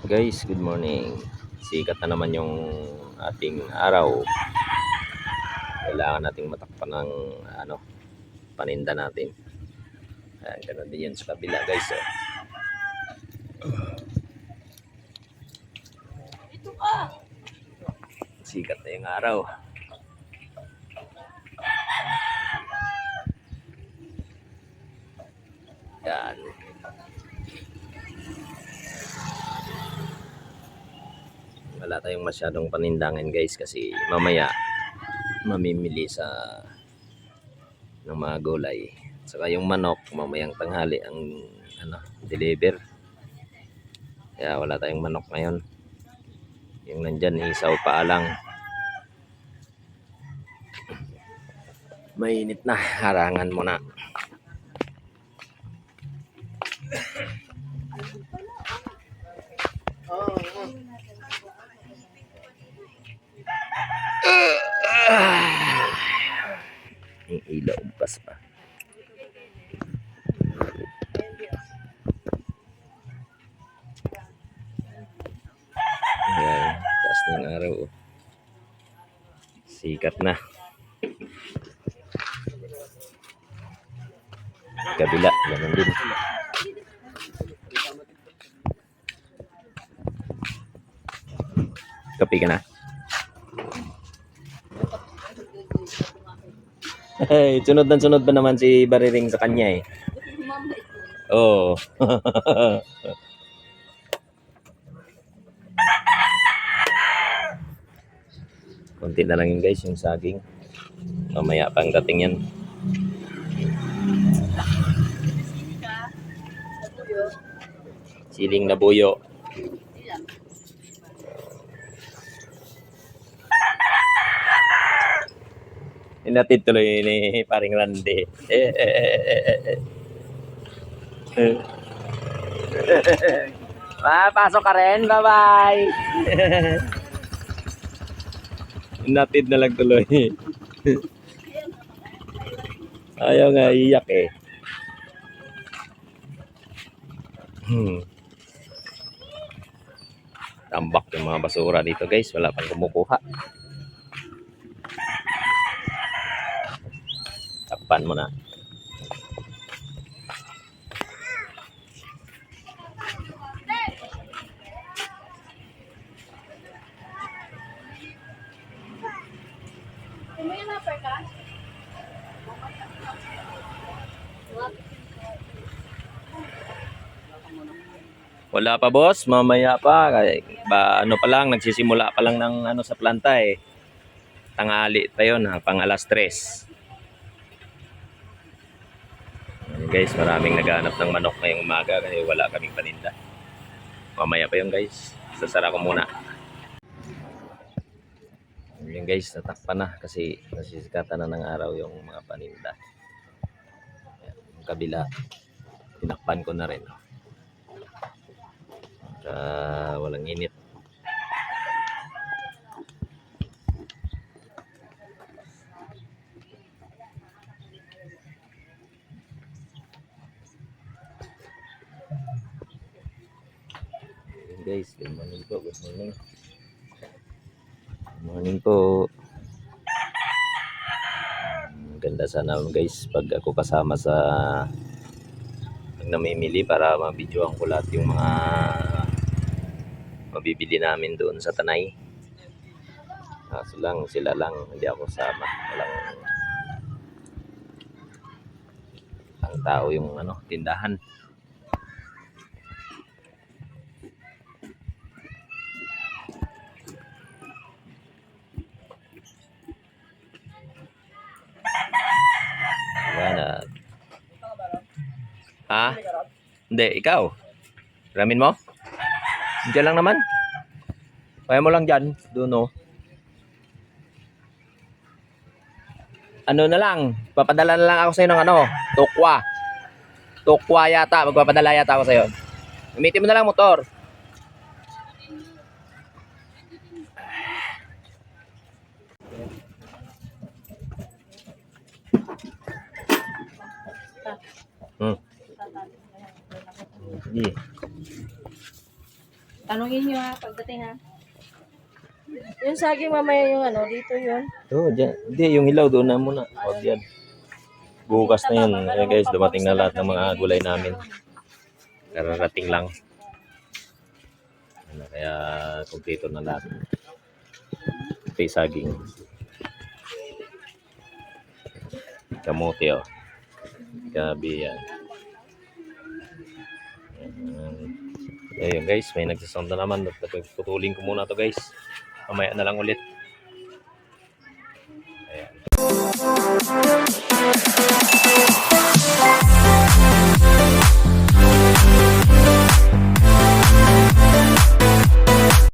Guys, good morning. Sikat na naman yung ating araw. Kailangan nating matakpan ng paninda natin. Ayan, ganun din yan sa kabila, guys. Oh. Sikat na yung araw. Yan. Wala tayong masyadong panindangan, guys, kasi mamaya mamimili sa ng mga gulay. Saka yung manok mamayang tanghali ang deliver. Kaya wala tayong manok ngayon. Yung nandyan isaw pa lang. Mainit na, harangan mo na. Yung ilaw umpas pa. Ayan, taas na yung araw. Sikat na. Kabila, ganun din. Kapi ka na. Hey, sunod ba naman si Bariring sa kanya eh. Oo. Konti na lang yun, guys, yung saging. Mamaya pang dating yan. Siling na buyo. Inatid tuloy ni paring Randy. Pasok ka rin. Bye-bye. Inatid na lang tuloy. Ayaw nga iyak eh. Tambak yung mga basura dito, guys. Wala pang kumukuha. Takpan mo na. Wala pa, boss, mamaya pa. Ano pa lang, nagsisimula pa lang ng sa planta eh. Tanghali pa yun, pang alas 3. Guys, maraming naghahanap ng manok ngayong umaga kasi wala kaming paninda. Mamaya pa yun, guys. Sasara ko muna. Yun, guys, natakpan na kasi nasisikatan na ng araw yung mga paninda. Yung kabila, tinakpan ko na rin. Walang init. Guys, good morning po. Good morning. Good morning po. Ganda sana, guys, pag ako kasama sa namimili para mabidyoan ko lahat yung mga mabibili namin doon sa Tanay. Kaso lang, sila lang, hindi ako sama. Walang tao yung tindahan. Wala. Ha? Hindi, ikaw. Ramin mo? Diyan lang naman. Kaya mo lang dyan. Doon o. Ano na lang. Papadala na lang ako sa'yo ng tukwa. Tukwa yata. Magpapadala yata ako sa'yo. Gamitin mo na lang motor. Sige. Tanungin nyo ha, pagdating ha. Yung saging mamaya yung ano, dito yun. Oo, dyan. Hindi, yung hilaw doon na muna. Huwag yan. Bukas na yan. Eh, guys, dumating na lahat ng mga gulay namin. Kararating lang. Ano, kaya kumpleto na lahat. Ito yung saging. Kamote, oh. Gabi yan. Ayun guys, may nagsasound na naman. Putulin ko muna to guys. Mamaya na lang ulit. Ayan.